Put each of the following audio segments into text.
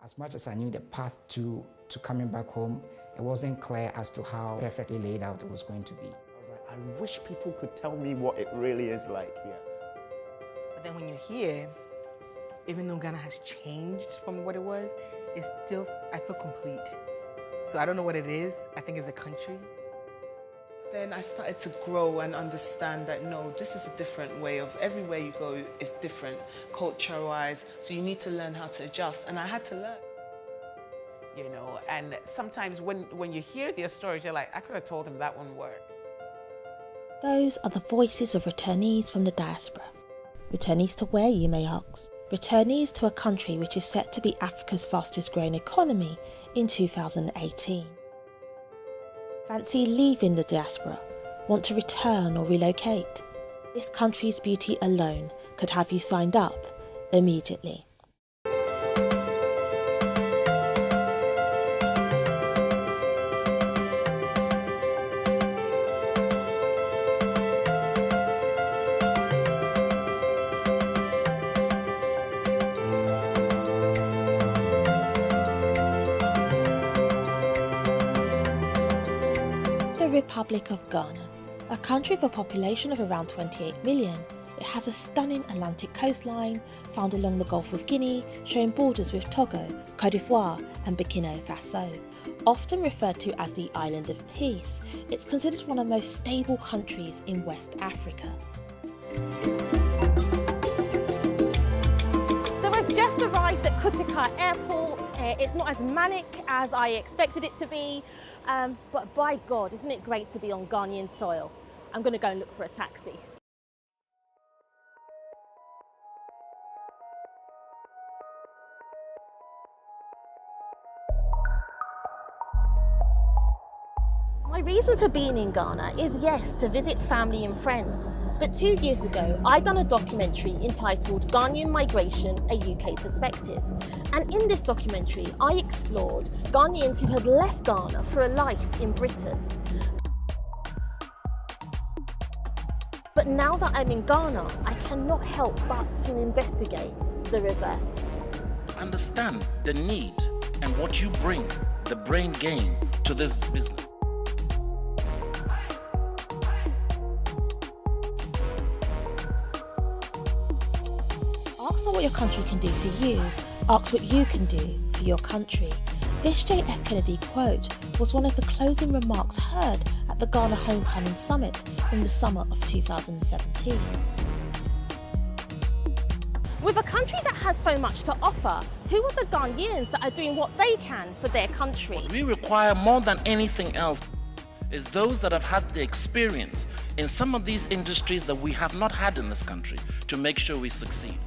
As much as I knew the path to coming back home, it wasn't clear as to how perfectly laid out it was going to be. I was like, I wish people could tell me what it really is like here. But then when you're here, even though Ghana has changed from what it was, it's still, I feel complete. So I don't know what it is. I think it's a country. Then I started to grow and understand that no, this is a different way of, everywhere you go is different, culture-wise, so you need to learn how to adjust, and I had to learn. You know, and sometimes when you hear their stories, you're like, I could have told him that wouldn't work. Those are the voices of returnees from the diaspora. Returnees to where, you may ask? Returnees to a country which is set to be Africa's fastest growing economy in 2018. Fancy leaving the diaspora? Want to return or relocate? This country's beauty alone could have you signed up immediately. Republic of Ghana, a country with a population of around 28 million. It has a stunning Atlantic coastline found along the Gulf of Guinea, sharing borders with Togo, Côte d'Ivoire and Burkina Faso. Often referred to as the Island of Peace, it's considered one of the most stable countries in West Africa. So we've just arrived at Kutika Airport. It's not as manic as I expected it to be, but by God, isn't it great to be on Ghanaian soil? I'm going to go and look for a taxi. My reason for being in Ghana is, yes, to visit family and friends. But 2 years ago, I'd done a documentary entitled Ghanaian Migration, a UK Perspective. And in this documentary, I explored Ghanaians who had left Ghana for a life in Britain. But now that I'm in Ghana, I cannot help but to investigate the reverse. Understand the need and what you bring, the brain gain, to this business. Ask not what your country can do for you, ask what you can do for your country. This JF Kennedy quote was one of the closing remarks heard at the Ghana Homecoming Summit in the summer of 2017. With a country that has so much to offer, who are the Ghanaians that are doing what they can for their country? What we require more than anything else is those that have had the experience in some of these industries that we have not had in this country to make sure we succeed.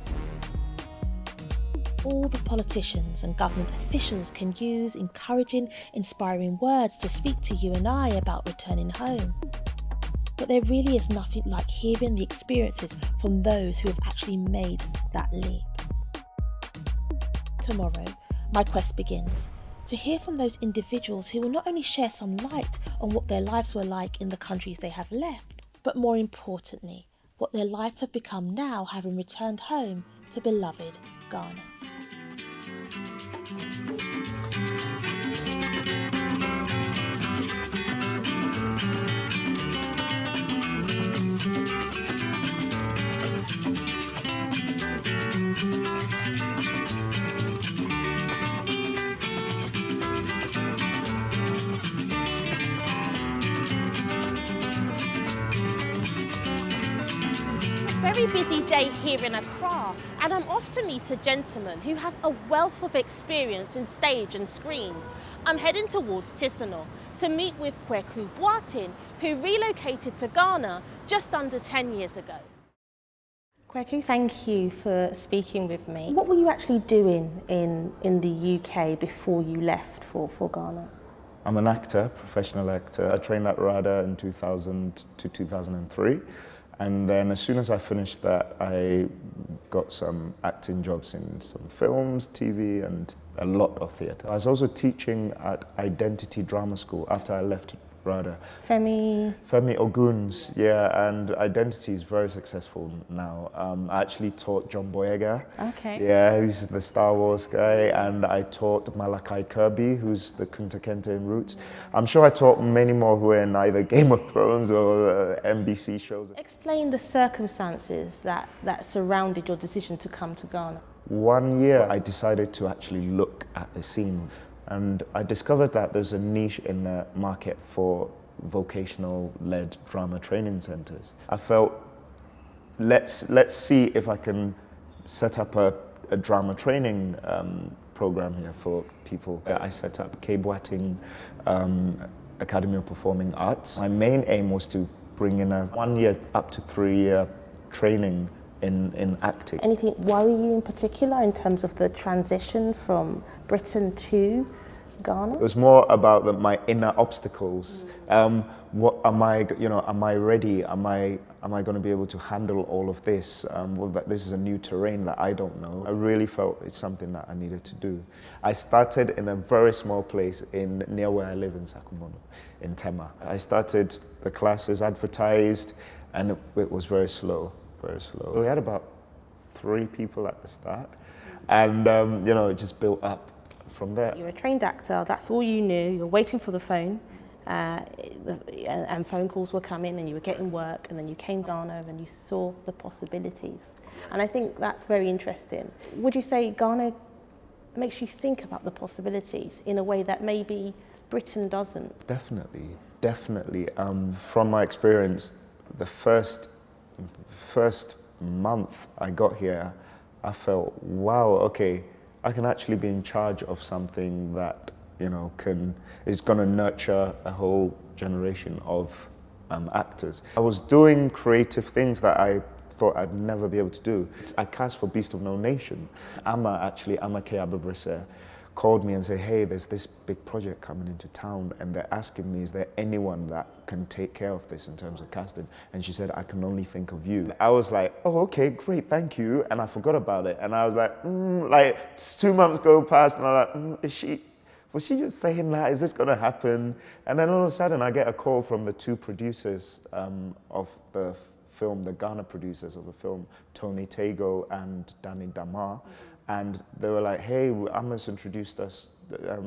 All the politicians and government officials can use encouraging, inspiring words to speak to you and I about returning home. But there really is nothing like hearing the experiences from those who have actually made that leap. Tomorrow, my quest begins to hear from those individuals who will not only share some light on what their lives were like in the countries they have left, but more importantly, what their lives have become now having returned home to beloved Ghana. Very busy day here in Accra, and I'm off to meet a gentleman who has a wealth of experience in stage and screen. I'm heading towards Tisano to meet with Kwaku Boateng, who relocated to Ghana just under 10 years ago. Kwaku, thank you for speaking with me. What were you actually doing in the UK before you left for Ghana? I'm an actor, professional actor. I trained at RADA in 2000 to 2003. And then as soon as I finished that, I got some acting jobs in some films, TV, and a lot of theatre. I was also teaching at Identity Drama School after I left rather. Femi Ogun's, yeah, and Identity is very successful now. I actually taught John Boyega. Okay. Yeah, who's the Star Wars guy, and I taught Malachi Kirby, who's the Kunta Kinte in Roots. I'm sure I taught many more who are in either Game of Thrones or NBC shows. Explain the circumstances that surrounded your decision to come to Ghana. 1 year, I decided to actually look at the scene, and I discovered that there's a niche in the market for vocational-led drama training centers. I felt, let's see if I can set up a drama training program here for people. I set up Boateng Academy of Performing Arts. My main aim was to bring in a 1 year up to 3 year training in acting. Anything worry you in particular in terms of the transition from Britain to Ghana? It was more about my inner obstacles. What am I? Am I ready? Am I going to be able to handle all of this? This is a new terrain that I don't know. I really felt it's something that I needed to do. I started in a very small place near where I live in Sakumono, in Tema. I started the classes, advertised, and it was very slow. Very slow. We had about 3 people at the start, and it just built up from there. You're a trained actor, that's all you knew, you're waiting for the phone, and phone calls were coming and you were getting work, and then you came down over and you saw the possibilities. And I think that's very interesting. Would you say Ghana makes you think about the possibilities in a way that maybe Britain doesn't? Definitely. From my experience, the first month I got here, I felt, wow, okay, I can actually be in charge of something that is going to nurture a whole generation of actors. I was doing creative things that I thought I'd never be able to do. I cast for Beast of No Nation. Amma K. Ababrise called me and said, hey, there's this big project coming into town, and they're asking me, is there anyone that can take care of this in terms of casting? And she said, I can only think of you. I was like, oh, okay, great, thank you. And I forgot about it. And I was like, 2 months go past, and I'm like, was she just saying that? Is this gonna happen? And then all of a sudden I get a call from the 2 producers of the film, the Ghana producers of the film, Tony Tago and Danny Damar. And they were like, hey, Amos introduced us,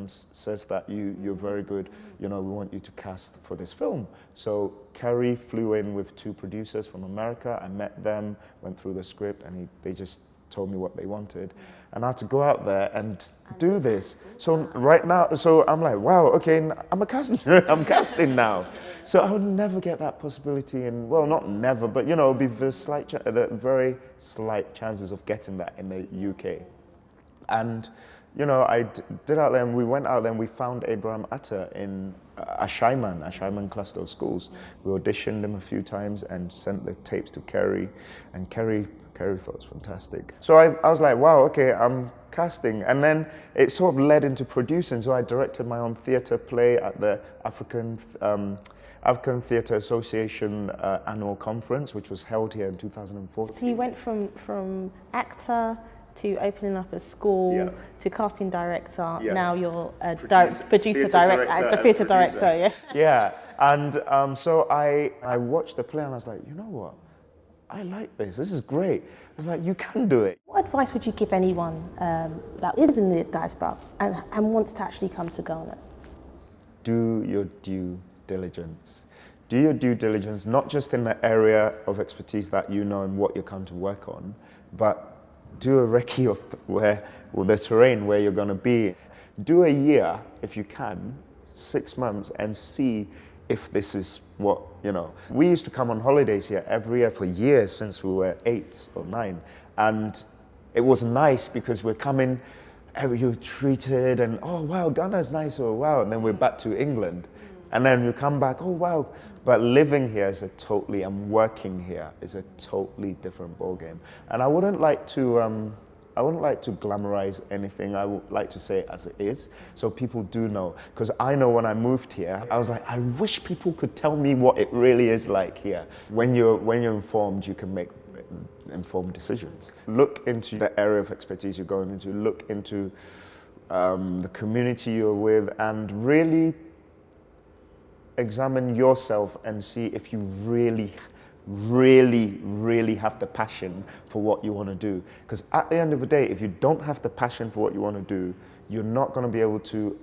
says that you're very good, we want you to cast for this film. So Kerry flew in with 2 producers from America. I met them, went through the script, and they just told me what they wanted. And I had to go out there and do this. So right now, I'm like, wow, okay, I'm casting now. So I would never get that possibility not never, but be the very slight chances of getting that in the UK. And I did out there, and we went out there and we found Abraham Atta in Ashaiman cluster of schools. We auditioned him a few times and sent the tapes to Kerry, and Kerry thought it was fantastic. So I was like, wow, okay, I'm casting. And then it sort of led into producing. So I directed my own theatre play at the African Theatre Association annual conference, which was held here in 2014. So you went from actor to opening up a school to casting director. Yeah. Now you're a theatre director. Yeah. Yeah, and so I watched the play and I was like, you know what? I like this. This is great. It's like, you can do it. What advice would you give anyone that is in the diaspora and wants to actually come to Ghana? Do your due diligence. Do your due diligence, not just in the area of expertise that you know and what you come to work on, but do a recce of the terrain where you're going to be. Do a year, if you can, 6 months, and see if this is what, We used to come on holidays here every year for years since we were 8 or 9. And it was nice because we're coming, you're treated, and oh wow, Ghana's nice, oh wow, and then we're back to England. And then you come back, oh wow. But living here is and working here is a totally different ballgame. And I wouldn't like to glamorize anything. I would like to say it as it is, so people do know. Because I know when I moved here, I was like, I wish people could tell me what it really is like here. When you're informed, you can make informed decisions. Look into the area of expertise you're going into. Look into the community you're with, and really examine yourself and see if you really have the passion for what you want to do. Because at the end of the day, if you don't have the passion for what you want to do, you're not going to be able to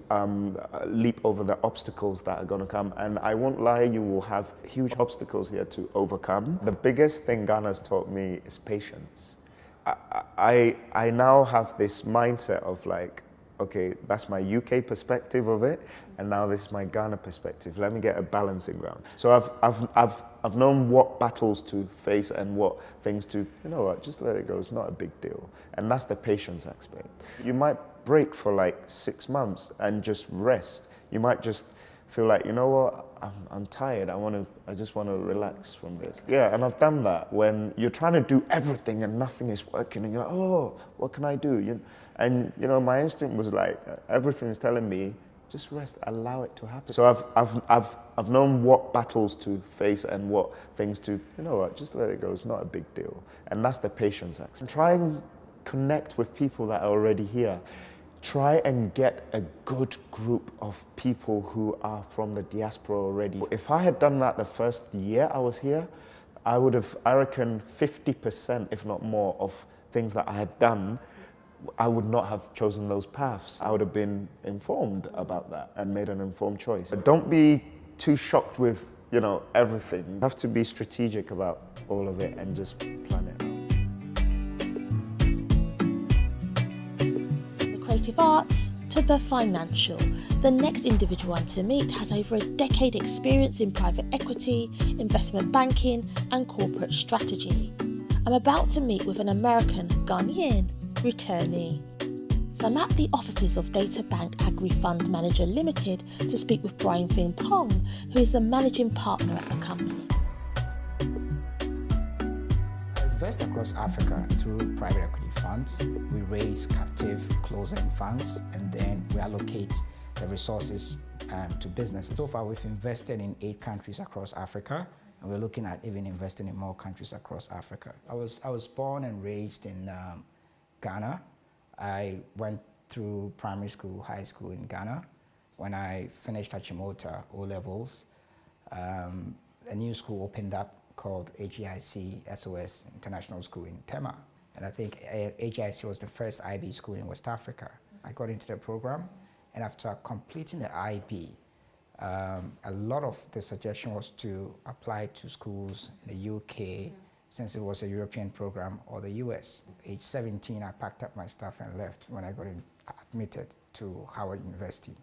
leap over the obstacles that are going to come. And I won't lie, you will have huge obstacles here to overcome. The biggest thing Ghana's taught me is patience. I now have this mindset of like, okay, that's my UK perspective of it, and now this is my Ghana perspective. Let me get a balancing ground. So I've known what battles to face and what things to, you know what, just let it go. It's not a big deal, and that's the patience aspect. You might break for like 6 months and just rest. You might just feel like, you know what, I'm tired. I just want to relax from this. Yeah, and I've done that when you're trying to do everything and nothing is working, and you're like, oh, what can I do? And you know, my instinct was like, everything's telling me, just rest, allow it to happen. So I've known what battles to face and what things to, you know what, just let it go. It's not a big deal, and that's the patience aspect. And try and connect with people that are already here. Try and get a good group of people who are from the diaspora already. If I had done that the first year I was here, I would have, I reckon, 50%, if not more, of things that I had done, I would not have chosen those paths. I would have been informed about that and made an informed choice. But don't be too shocked with, you know, everything. You have to be strategic about all of it and just plan it out. Creative arts to the financial. The next individual I'm to meet has over a decade experience in private equity, investment banking and corporate strategy. I'm about to meet with an American Ghanaian returnee. So I'm at the offices of Databank Agrifund Manager Limited to speak with Frimpong, who is the managing partner at the company. Invest across Africa through private equity funds. We raise captive closed-end funds, and then we allocate the resources to business. So far, we've invested in 8 countries across Africa, and we're looking at even investing in more countries across Africa. I was born and raised in Ghana. I went through primary school, high school in Ghana. When I finished Achimota O-levels, a new school opened up called HEIC SOS International School in Tema. And I think HEIC was the first IB school in West Africa. I got into the program, and after completing the IB, a lot of the suggestion was to apply to schools in the UK, since it was a European program, or the US. Age 17, I packed up my stuff and left when I got admitted to Howard University.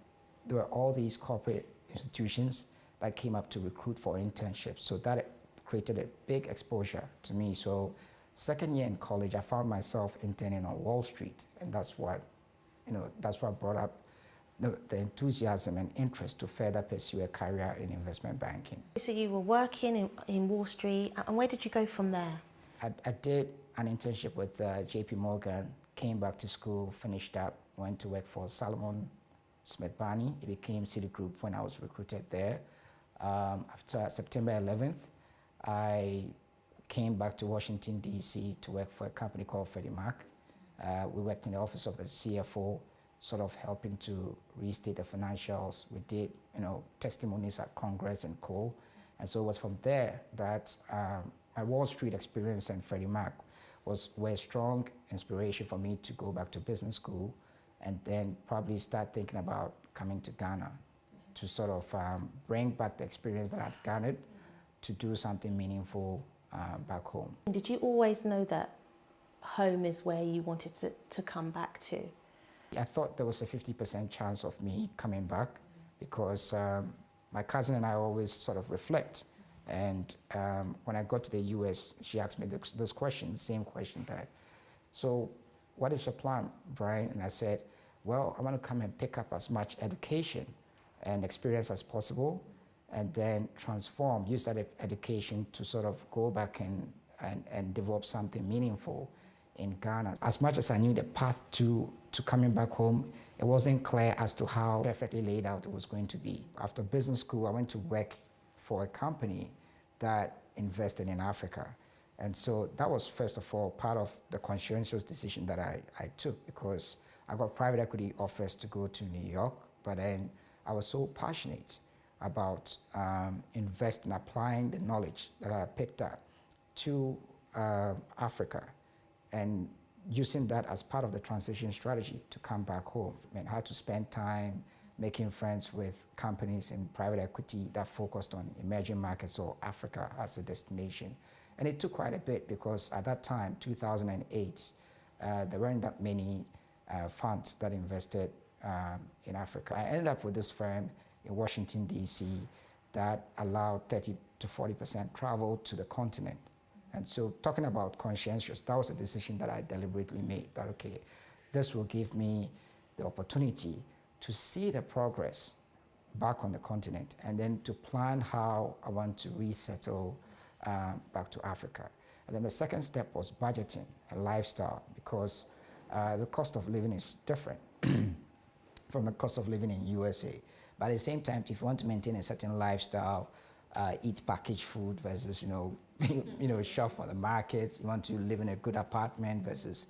There were all these corporate institutions that came up to recruit for internships, so that created a big exposure to me. So second year in college, I found myself interning on Wall Street, and that's what brought up the enthusiasm and interest to further pursue a career in investment banking. So you were working in Wall Street, and where did you go from there? I did an internship with JP Morgan, came back to school, finished up, went to work for Salomon Smith Barney. It became Citigroup when I was recruited there. After September 11th, I came back to Washington, D.C. to work for a company called Freddie Mac. We worked in the office of the CFO, sort of helping to restate the financials. We did, testimonies at Congress and co. And so it was from there that my Wall Street experience and Freddie Mac were a strong inspiration for me to go back to business school and then probably start thinking about coming to Ghana to sort of bring back the experience that I've garnered to do something meaningful back home. Did you always know that home is where you wanted to come back to? I thought there was a 50% chance of me coming back because my cousin and I always sort of reflect. And when I got to the US, she asked me this question, same question, Dad. So what is your plan, Brian? And I said, well, I want to come and pick up as much education and experience as possible, and then use that education to sort of go back and develop something meaningful in Ghana. As much as I knew the path to coming back home, it wasn't clear as to how perfectly laid out it was going to be. After business school, I went to work for a company that invested in Africa. And so that was, first of all, part of the conscientious decision that I took, because I got private equity offers to go to New York, but then I was so passionate about investing, applying the knowledge that I picked up to Africa and using that as part of the transition strategy to come back home. I mean, how to spend time making friends with companies in private equity that focused on emerging markets or Africa as a destination. And it took quite a bit because at that time, 2008, there weren't that many funds that invested in Africa. I ended up with this firm in Washington, D.C. that allowed 30 to 40% travel to the continent. And so talking about conscientious, that was a decision that I deliberately made, that okay, this will give me the opportunity to see the progress back on the continent and then to plan how I want to resettle back to Africa. And then the second step was budgeting and lifestyle, because the cost of living is different from the cost of living in USA. But at the same time, if you want to maintain a certain lifestyle, eat packaged food versus, shop on the markets, you want to live in a good apartment versus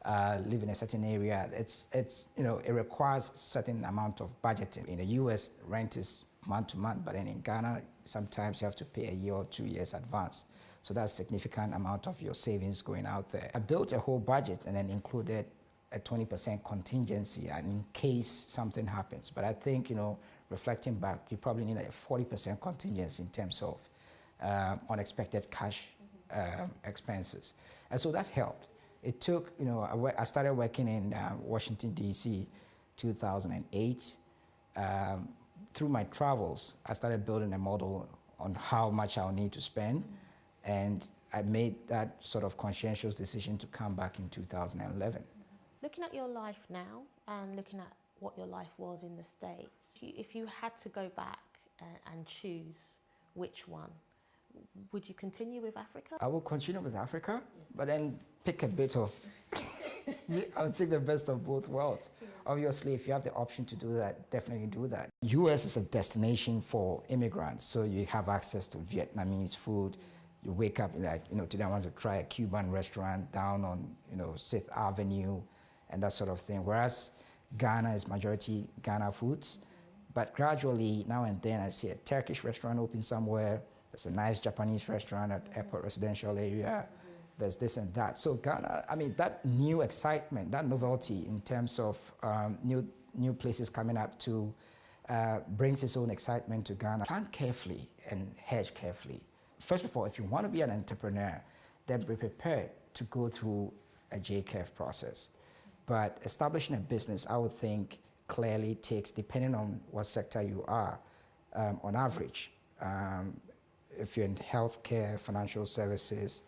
live in a certain area, it requires a certain amount of budgeting. In the US, rent is month to month, but then in Ghana, sometimes you have to pay a year or 2 years advance. So that's a significant amount of your savings going out there. I built a whole budget and then included a 20% contingency and in case something happens. But I think, reflecting back, you probably need a 40% contingency in terms of unexpected cash expenses. And so that helped. It took, I started working in Washington, D.C. 2008. Through my travels, I started building a model on how much I'll need to spend. And I made that sort of conscientious decision to come back in 2011. Looking at your life now and looking at what your life was in the States, if you had to go back and choose which one, would you continue with Africa? I will continue with Africa, but then pick a bit of, I would take the best of both worlds. Obviously, if you have the option to do that, definitely do that. US is a destination for immigrants, so you have access to Vietnamese food. You wake up, today I want to try a Cuban restaurant down on, 6th Avenue and that sort of thing. Whereas Ghana is majority Ghana foods, but gradually, now and then, I see a Turkish restaurant open somewhere. There's a nice Japanese restaurant at Airport Residential area. There's this and that. So Ghana, that new excitement, that novelty in terms of new places coming up to brings its own excitement to Ghana. Plan carefully and hedge carefully. First of all, if you want to be an entrepreneur, then be prepared to go through a J-curve process. But establishing a business, I would think, clearly takes, depending on what sector you are, on average, if you're in healthcare, financial services,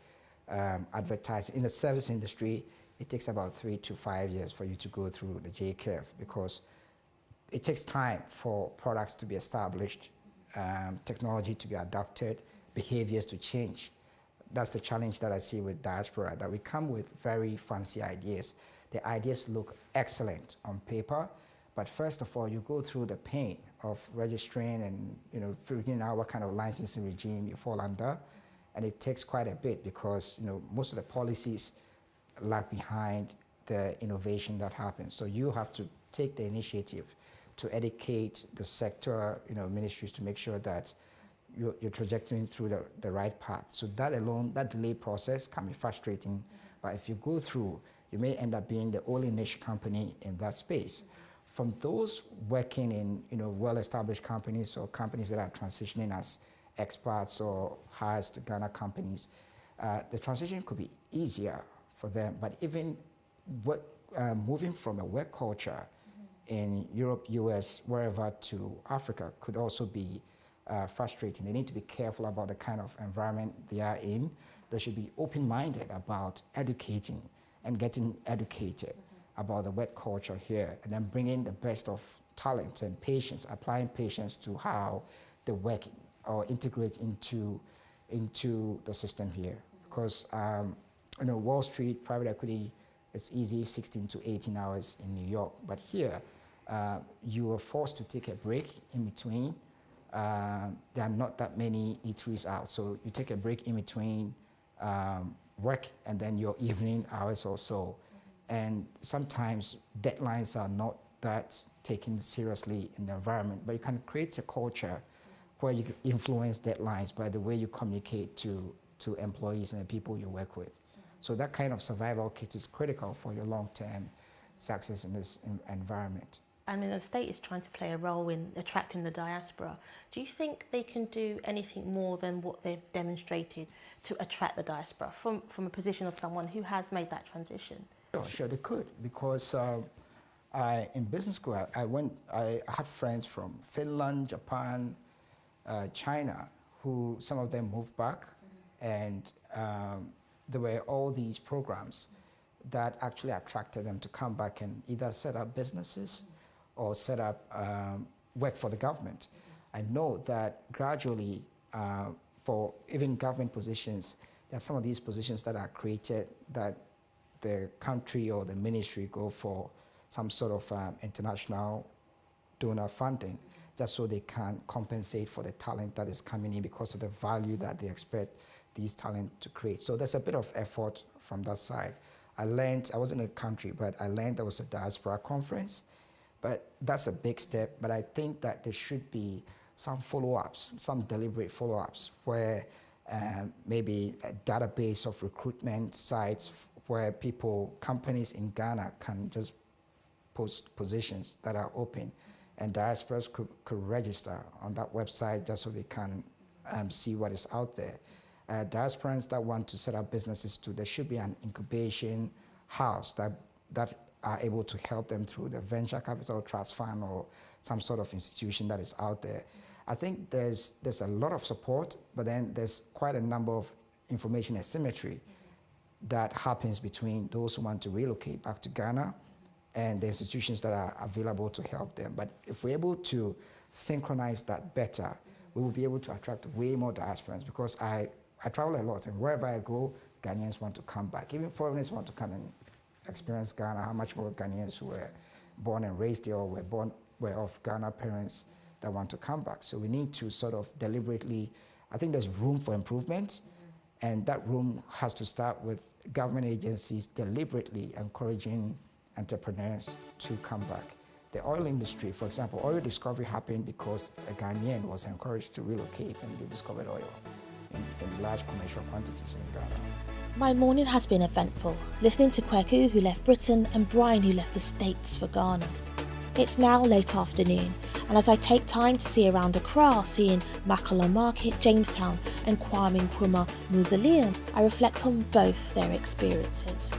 advertising, in the service industry, it takes about 3 to 5 years for you to go through the J-curve because it takes time for products to be established, technology to be adopted, behaviors to change. That's the challenge that I see with diaspora, that we come with very fancy ideas. The ideas look excellent on paper, but first of all, you go through the pain of registering and figuring out what kind of licensing regime you fall under, and it takes quite a bit because most of the policies lag behind the innovation that happens. So you have to take the initiative to educate the sector, ministries to make sure that you're trajectorying through the right path. So that alone, that delay process can be frustrating, but if you go through, you may end up being the only niche company in that space. From those working in well-established companies or companies that are transitioning as expats or hires to Ghana companies, the transition could be easier for them. But even moving from a work culture in Europe, US, wherever to Africa could also be frustrating. They need to be careful about the kind of environment they are in. They should be open-minded about educating and getting educated about the work culture here, and then bringing the best of talent and patience, applying patience to how they work or integrate into the system here. Because Wall Street, private equity, it's easy, 16 to 18 hours in New York, but here you are forced to take a break in between. There are not that many eateries out, so you take a break in between work and then your evening hours or so. And sometimes deadlines are not that taken seriously in the environment, but you can create a culture where you influence deadlines by the way you communicate to employees and the people you work with. So that kind of survival kit is critical for your long-term success in this environment. And the state is trying to play a role in attracting the diaspora. Do you think they can do anything more than what they've demonstrated to attract the diaspora from a position of someone who has made that transition? Sure, they could, because in business school, I had friends from Finland, Japan, China, who some of them moved back, and there were all these programs that actually attracted them to come back and either set up businesses or set up work for the government. I know that gradually, for even government positions, there are some of these positions that are created that the country or the ministry go for some sort of international donor funding, just so they can compensate for the talent that is coming in because of the value that they expect these talent to create. So there's a bit of effort from that side. I wasn't in the country, but I learned there was a diaspora conference, but that's a big step. But I think that there should be some follow-ups, some deliberate follow-ups, where maybe a database of recruitment sites where companies in Ghana can just post positions that are open, and diasporas could register on that website just so they can see what is out there. Diasporans that want to set up businesses too, there should be an incubation house that are able to help them through the venture capital trust fund or some sort of institution that is out there. I think there's a lot of support, but then there's quite a number of information asymmetry that happens between those who want to relocate back to Ghana and the institutions that are available to help them. But if we're able to synchronize that better, we will be able to attract way more diasporans, because I travel a lot, and wherever I go, Ghanaians want to come back. Even foreigners want to come and experience Ghana. How much more Ghanaians who were born and raised there or were of Ghana parents that want to come back. So we need to sort of deliberately, I think there's room for improvement, and that room has to start with government agencies deliberately encouraging entrepreneurs to come back. The oil industry, for example, oil discovery happened because a Ghanaian was encouraged to relocate, and they discovered oil in large commercial quantities in Ghana. My morning has been eventful, listening to Kwaku, who left Britain, and Brian, who left the States for Ghana. It's now late afternoon, and as I take time to see around Accra, seeing Makala Market, Jamestown, and Kwame Nkrumah Mausoleum, I reflect on both their experiences.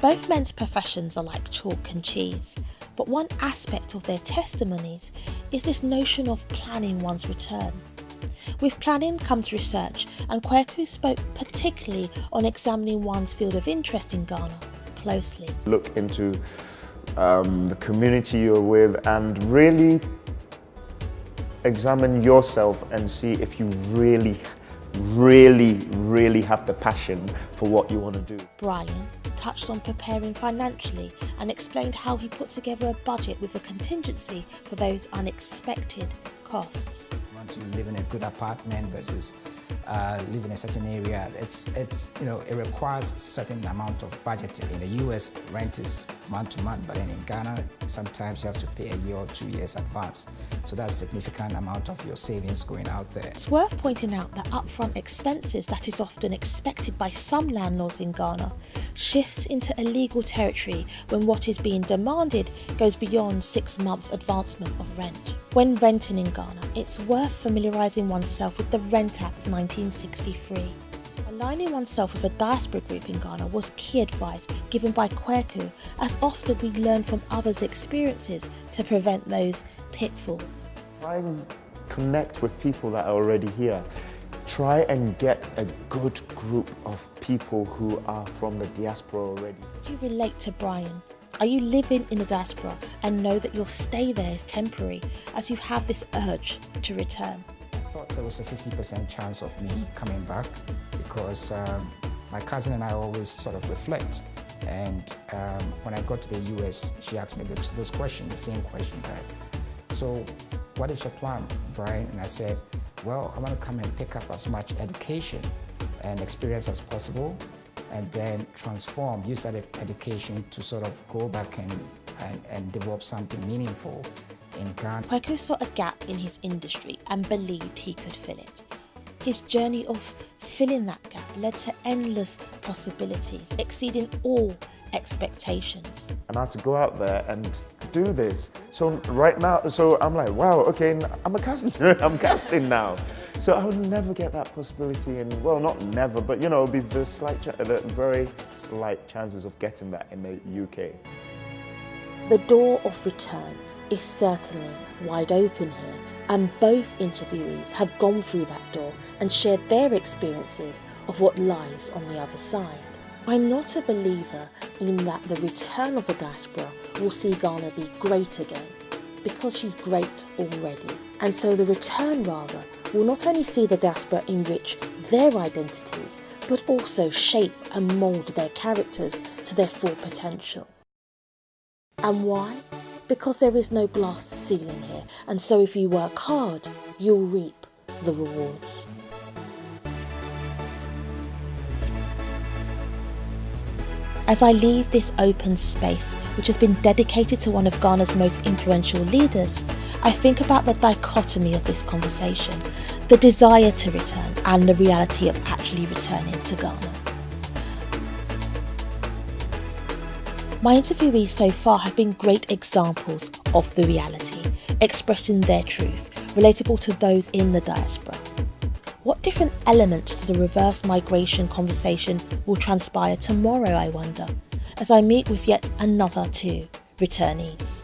Both men's professions are like chalk and cheese, but one aspect of their testimonies is this notion of planning one's return. With planning comes research, and Kwaku spoke particularly on examining one's field of interest in Ghana closely. Look into the community you're with and really examine yourself and see if you really have the passion for what you want to do. Brian touched on preparing financially and explained how he put together a budget with a contingency for those unexpected costs. Want to live in a good apartment versus live in a certain area. It requires a certain amount of budgeting. In the US, rent is month to month, but then in Ghana, sometimes you have to pay a year or 2 years advance. So that's a significant amount of your savings going out there. It's worth pointing out that upfront expenses that is often expected by some landlords in Ghana shifts into illegal territory when what is being demanded goes beyond 6 months advancement of rent. When renting in Ghana, it's worth familiarising oneself with the Rent Act 1963. Aligning oneself with a diaspora group in Ghana was key advice given by Kwaku, as often we learn from others' experiences to prevent those pitfalls. Try and connect with people that are already here. Try and get a good group of people who are from the diaspora already. Do you relate to Brian? Are you living in the diaspora and know that your stay there is temporary as you have this urge to return? I thought there was a 50% chance of me coming back because my cousin and I always sort of reflect. And when I got to the US, she asked me this question, the same question, right? So what is your plan, Brian? And I said, well, I want to come and pick up as much education and experience as possible, and then use that education to sort of go back and and develop something meaningful in Ghana. Kwaku saw a gap in his industry and believed he could fill it. His journey of filling that gap led to endless possibilities, exceeding all expectations. And I had to go out there and do this. So right now, so I'm like, wow, okay, I'm a casting, I'm casting now. So I would never get that possibility in, well, not never, but you know, it'd be the very slight chances of getting that in the UK. The door of return is certainly wide open here, and both interviewees have gone through that door and shared their experiences of what lies on the other side. I'm not a believer in that the return of the diaspora will see Ghana be great again, because she's great already. And so the return, rather, will not only see the diaspora enrich their identities, but also shape and mould their characters to their full potential. And why? Because there is no glass ceiling here, and so if you work hard, you'll reap the rewards. As I leave this open space, which has been dedicated to one of Ghana's most influential leaders, I think about the dichotomy of this conversation, the desire to return and the reality of actually returning to Ghana. My interviewees so far have been great examples of the reality, expressing their truth, relatable to those in the diaspora. What different elements to the reverse migration conversation will transpire tomorrow, I wonder, as I meet with yet another two returnees.